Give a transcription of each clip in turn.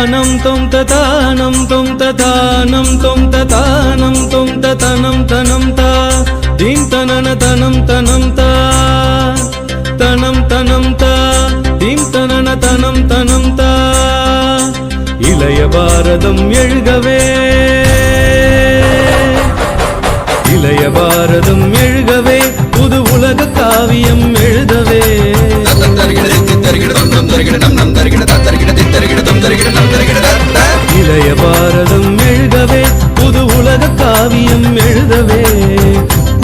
ततानं तं ततानं तं ततानं तं ततानं तं ततनं तनं ता दीं तनन तनं तनं ता तनं तनं ता दीं तनन तनं तनं ता இளைய பாரதம் எழுகவே இளைய பாரதம் எழுகவே புது உலக காவியம் எழுதவே இளைய பாரதம் எழுகவே புது உலக காவியம் எழுதவே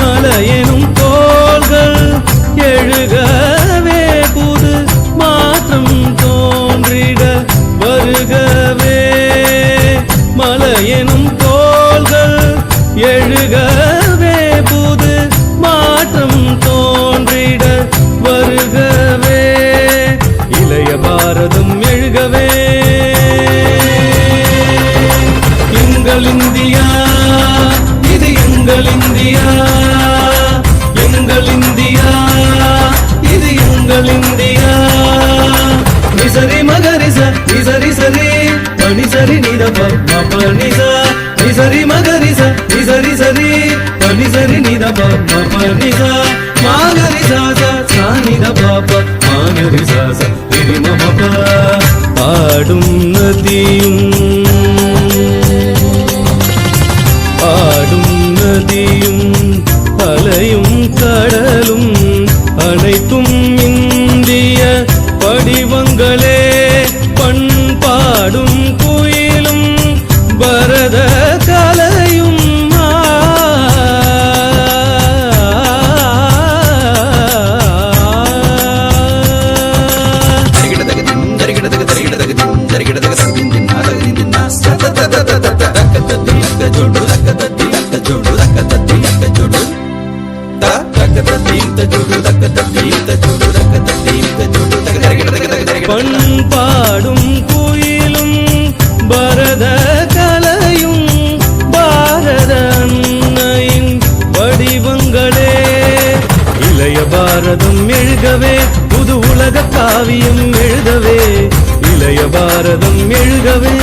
மலையெனும் தோள்கள் எழுகவே புது மாற்றம் தோன்றிட வருகவே மலையெனும் தோள்கள் எழுகவே புது மாற்றம் தோன்றிட வருகவே இளைய பாரதம் எழுகவே எங்கள் இந்தியா இது எங்கள் இந்தியா எங்கள் இந்தியா இது எங்கள் இந்தியா நிசரி மகரிச நிசரி சரி பனி சரி நித பனிசா நிசரி மகரிச நிசரி சரி பனி சரி நித பனிசா மாகரிசா சா நித பாப மாகரிசா திரி மம பாடும் நதியும் பாடும் நதியும் அலையும் கடலும் அனைத்தும் இந்திய படிவங்களே பண்பாடும் குயிலும் பரத கலையும் பண்பாடும் குயிலும் பரத கலையும் பாரத அன்னையின் வடிவங்களே இளைய பாரதம் எழுகவே புது உலக காவியம் எழுதவே இளைய பாரதம் எழுகவே